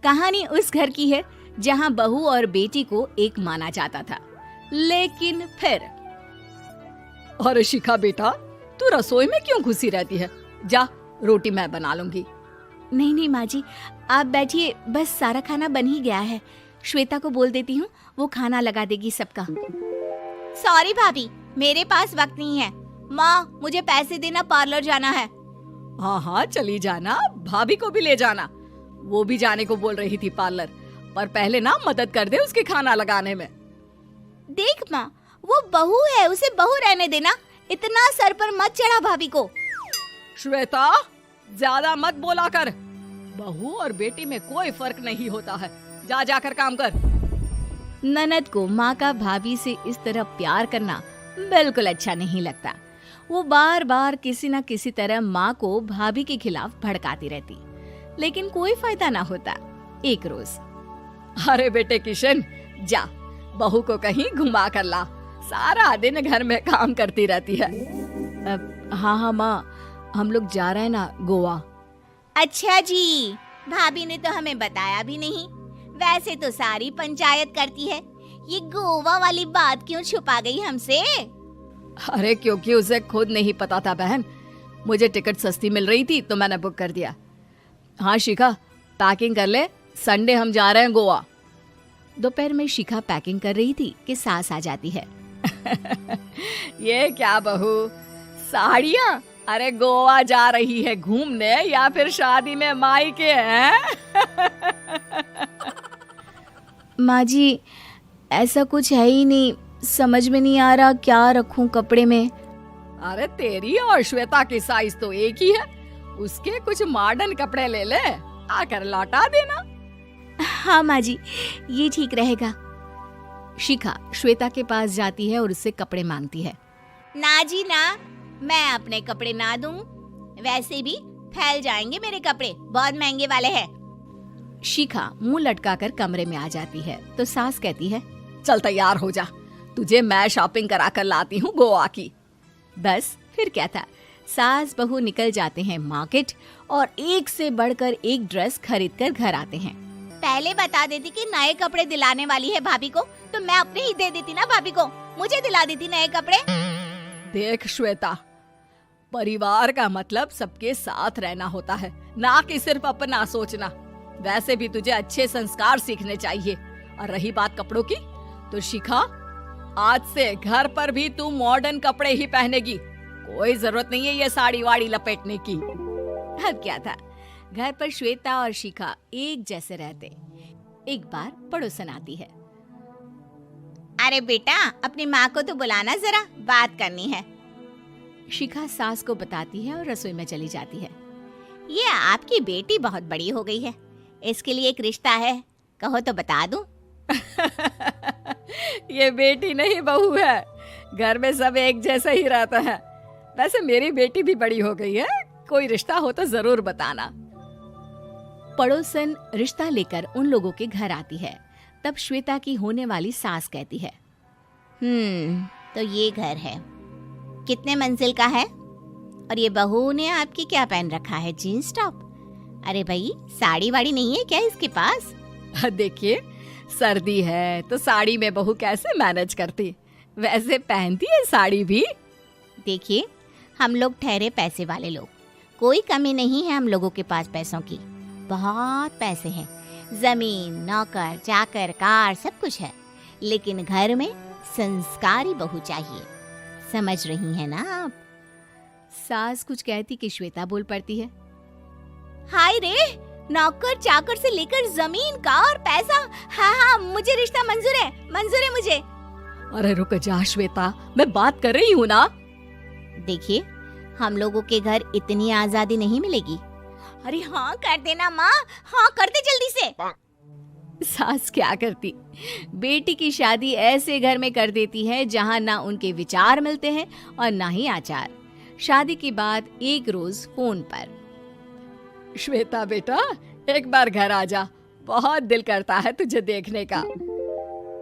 कहानी उस घर की है जहाँ बहू और बेटी को एक माना जाता था, लेकिन फिर। अरे शिखा बेटा, तू रसोई में क्यों घुसी रहती है? जा, रोटी मैं बना लूंगी। नहीं नहीं माँ जी, आप बैठिए, बस सारा खाना बन ही गया है। श्वेता को बोल देती हूँ, वो खाना लगा देगी सबका। सॉरी भाभी, मेरे पास वक्त नहीं है। माँ, मुझे पैसे देना, पार्लर जाना है। हाँ हाँ चली जाना, भाभी को भी ले जाना। वो भी जाने को बोल रही थी पार्लर, पर पहले ना मदद कर दे उसके खाना लगाने में। देख माँ, वो बहू है, उसे बहू रहने देना, इतना सर पर मत चढ़ा भाभी को। श्वेता, ज्यादा मत बोला कर। बहू और बेटी में कोई फर्क नहीं होता है। जा जाकर काम कर। ननद को माँ का भाभी से इस तरह प्यार करना बिल्कुल अच्छा नहीं लगता। वो बार बार किसी न किसी तरह माँ को भाभी के खिलाफ भड़काती रहती, लेकिन कोई फायदा ना होता। एक रोज, अरे बेटे किशन, जा बहू को कहीं घुमा कर ला, सारा दिन घर में काम करती रहती है। हाँ हाँ माँ, हम लोग जा रहे हैं ना गोवा। अच्छा जी, भाभी ने तो हमें बताया भी नहीं। वैसे तो सारी पंचायत करती है, ये गोवा वाली बात क्यों छुपा गई हमसे? अरे क्योंकि उसे खुद नहीं पता था बहन। मुझे टिकट सस्ती मिल रही थी तो मैंने बुक कर दिया। हाँ शिखा, पैकिंग कर ले, संडे हम जा रहे हैं गोवा। दोपहर में शिखा पैकिंग कर रही थी कि सास आ जाती है। ये क्या बहू, साड़ियाँ? अरे गोवा जा रही है घूमने या फिर शादी में मायके हैं? माँ जी, ऐसा कुछ है ही नहीं, समझ में नहीं आ रहा क्या रखूं कपड़े में। अरे तेरी और श्वेता की साइज तो एक ही है, उसके कुछ मॉडर्न कपड़े ले ले, आकर लौटा देना। हाँ माँ जी, ये ठीक रहेगा। शिखा श्वेता के पास जाती है और उससे कपड़े मांगती है। ना जी ना, मैं अपने कपड़े ना दूं, वैसे भी फैल जाएंगे मेरे कपड़े, बहुत महंगे वाले हैं। शिखा मुंह लटकाकर कमरे में आ जाती है तो सास कहती है, चल तैयार हो जा, तुझे मैं शॉपिंग करा कर लाती हूँ गोवा की। बस फिर क्या था, सास बहू निकल जाते हैं मार्केट और एक से बढ़कर एक ड्रेस खरीद कर घर आते हैं। पहले बता देती कि नए कपड़े दिलाने वाली है भाभी को, तो मैं अपने ही दे देती ना भाभी को, मुझे दिला देती नए कपड़े। देख श्वेता, परिवार का मतलब सबके साथ रहना होता है, ना कि सिर्फ अपना सोचना। वैसे भी तुझे अच्छे संस्कार सीखने चाहिए। और रही बात कपड़ों की, तो शिखा, आज से घर पर भी तू मॉडर्न कपड़े ही पहनेगी। कोई जरूरत नहीं है ये साड़ी वाड़ी लपेटने की। अब क्या था, घर पर श्वेता और शिखा एक जैसे रहते। एक बार पड़ोसन आती है। अरे बेटा, अपनी माँ को तो बुलाना, जरा बात करनी है। शिखा सास को बताती है और रसोई में चली जाती है। ये आपकी बेटी बहुत बड़ी हो गई है, इसके लिए एक रिश्ता है, कहो तो बता दूं। ये बेटी नहीं बहू है, घर में सब एक जैसा ही रहता है। वैसे मेरी बेटी भी बड़ी हो गई है, कोई रिश्ता हो तो जरूर बताना। पड़ोसन रिश्ता लेकर उन लोगों के घर आती है। तब श्वेता की होने वाली सास कहती है, तो ये घर है, कितने मंजिल का है? और ये बहू ने आपकी क्या पहन रखा है, जीन्स टॉप? अरे भाई, साड़ी वाड़ी नहीं है क्या इसके पास? देखिए, सर्दी है तो साड़ी में बहू कैसे मैनेज करती, वैसे पहनती है साड़ी भी। देखिए, हम लोग ठहरे पैसे वाले लोग, कोई कमी नहीं है हम लोगों के पास पैसों की, बहुत पैसे हैं, जमीन, नौकर चाकर, कार, सब कुछ है, लेकिन घर में संस्कारी बहू चाहिए। समझ रही हैं ना आप? सास कुछ कहती कि श्वेता बोल पड़ती है, हाय रे, नौकर चाकर से लेकर जमीन, कार, पैसा, हाँ हाँ, मुझे रिश्ता मंजूर है मुझे। अरे रुक जा श्वेता, मैं बात कर रही हूँ ना। देखिए, हम लोगों के घर इतनी आजादी नहीं मिलेगी। अरे हाँ कर देना माँ, हाँ कर दे जल्दी से। सास क्या करती, बेटी की शादी ऐसे घर में कर देती है जहाँ ना उनके विचार मिलते हैं और ना ही आचार। शादी के बाद एक रोज फोन पर, श्वेता बेटा, एक बार घर आ जा, बहुत दिल करता है तुझे देखने का।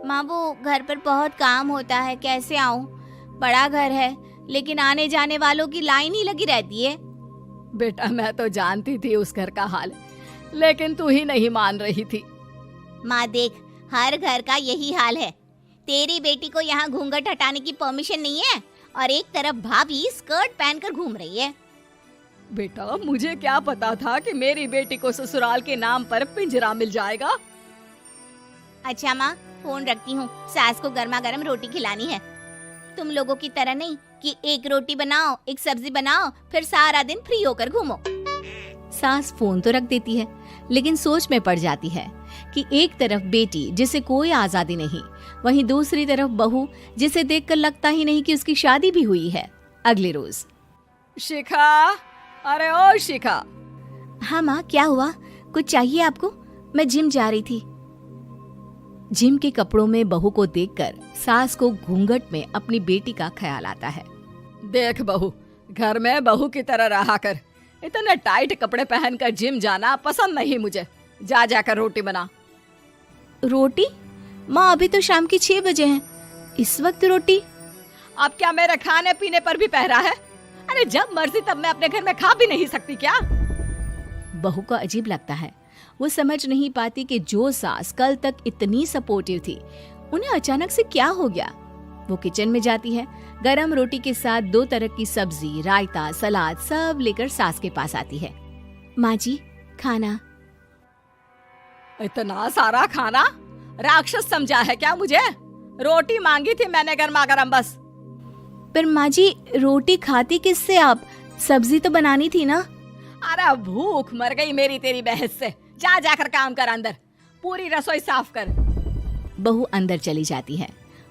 माँ, वो घर पर बहुत काम होता है, कैसे आऊँ? बड़ा घर है, लेकिन आने जाने वालों की लाइन ही लगी रहती है। बेटा, मैं तो जानती थी उस घर का हाल। लेकिन तू ही नहीं मान रही थी। माँ देख, हर घर का यही हाल है। तेरी बेटी को यहाँ घूंघट हटाने की परमिशन नहीं है और एक तरफ भाभी स्कर्ट पहनकर घूम रही है। बेटा, मुझे क्या पता था कि मेरी बेटी को ससुराल के नाम पर पिंजरा मिल जाएगा। अच्छा माँ, फोन रखती हूँ, सास को गर्मा गर्म रोटी खिलानी है। तुम लोगों की तरह नहीं कि एक रोटी बनाओ, एक सब्जी बनाओ, फिर सारा दिन फ्री होकर घूमो। सास फोन तो रख देती है, लेकिन सोच में पड़ जाती है कि एक तरफ बेटी जिसे कोई आजादी नहीं, वहीं दूसरी तरफ बहू जिसे देखकर लगता ही नहीं कि उसकी शादी भी हुई है। अगले रोज। शिखा, अरे ओ शिखा। हाँ माँ, क्या हुआ? कुछ चाहिए आपको? मैं जिम जा रही थी। जिम के कपड़ों में बहू को देखकर सास को घूंघट में अपनी बेटी का ख्याल आता है। देख बहू, घर में बहू की तरह रहा कर। इतने टाइट कपड़े पहनकर जिम जाना पसंद नहीं मुझे। जा जाकर रोटी बना। रोटी? माँ, अभी तो शाम के 6 बजे हैं, इस वक्त रोटी? अब क्या मेरे खाने पीने पर भी पहरा है? अरे जब मर्जी तब मैं अपने घर में खा भी नहीं सकती क्या? बहू को अजीब लगता है। वो समझ नहीं पाती कि जो सास कल तक इतनी सपोर्टिव थी, उन्हें अचानक से क्या हो गया। वो किचन में जाती है, गरम रोटी के साथ 2 तरह की सब्जी, रायता, सलाद सब लेकर सास के पास आती है। माँ जी, खाना। इतना सारा खाना? राक्षस समझा है क्या मुझे? रोटी मांगी थी मैंने गर्मा गर्म बस। पर माँ जी, रोटी खाती किससे आप? सब्जी तो बनानी थी ना। अरे भूख मर गई मेरी तेरी बहस से। जा जाकर काम कर, अंदर पूरी रसोई साफ कर। बहू अंदर चली जाती है।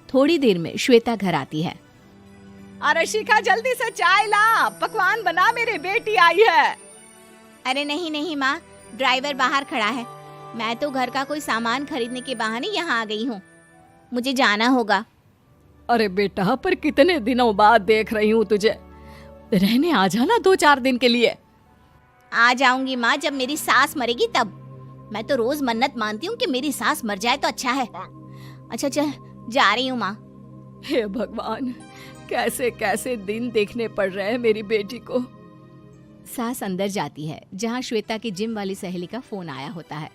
थोड़ी देर में श्वेता घर आती है। अरे शिखा, जल्दी से चाय ला, पकवान बना, मेरी बेटी आई है। अरे नहीं नहीं माँ, ड्राइवर बाहर खड़ा है। मैं तो घर का कोई सामान खरीदने के बहाने यहाँ आ गई हूँ, मुझे जाना होगा। अरे बेटा, पर कितने दिनों बाद देख रही हूँ तुझे। रहने आ जाना 2-4 दिन के लिए। आ जाऊंगी माँ, जब मेरी सास मरेगी तब। मैं तो रोज मन्नत मानती हूँ कि मेरी सास मर जाए तो अच्छा है। अच्छा चल, जा रही हूँ माँ। हे भगवान, कैसे कैसे दिन देखने पड़ रहे हैं मेरी बेटी को। सास अंदर जाती है, जहाँ श्वेता की जिम वाली सहेली का फोन आया होता है।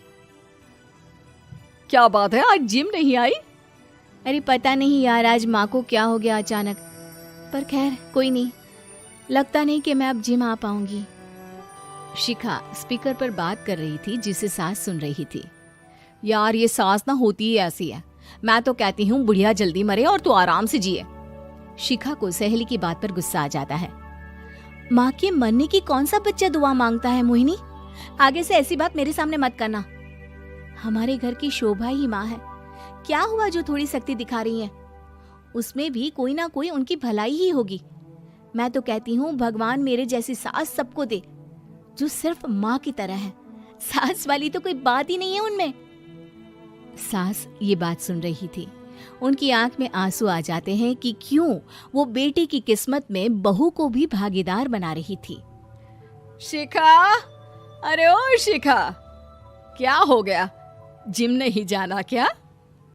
क्या बात है, आज जिम नहीं आई? अरे पता नहीं यार, आज माँ को क्या हो गया अचानक। पर खैर कोई नहीं, लगता नहीं कि मैं अब जिम आ पाऊंगी। शिखा स्पीकर पर बात कर रही थी, जिसे सास सुन रही थी। यार, ये सास ना होती ही ऐसी है। मैं तो कहती हूँ बुढ़िया जल्दी मरे और तू आराम से जिए। शिखा को सहेली की बात पर गुस्सा आ जाता है। माँ के मरने की कौन सा बच्चा दुआ मांगता है मोहिनी? आगे से ऐसी बात मेरे सामने मत करना। हमारे घर की शोभा ही माँ है। क्या हुआ जो थोड़ी शक्ति दिखा रही है? उसमें भी कोई ना कोई उनकी भलाई ही होगी। मैं तो कहती हूँ भगवान मेरे जैसी सास सबको दे, जो सिर्फ माँ की तरह है। सास वाली तो कोई बात ही नहीं है उनमें। सास ये बात सुन रही थी। उनकी आंख में आंसू आ जाते हैं कि क्यों वो बेटी की किस्मत में बहू को भी भागीदार बना रही थी। शिखा, अरे ओ शिखा, क्या हो गया? जिम नहीं जाना क्या?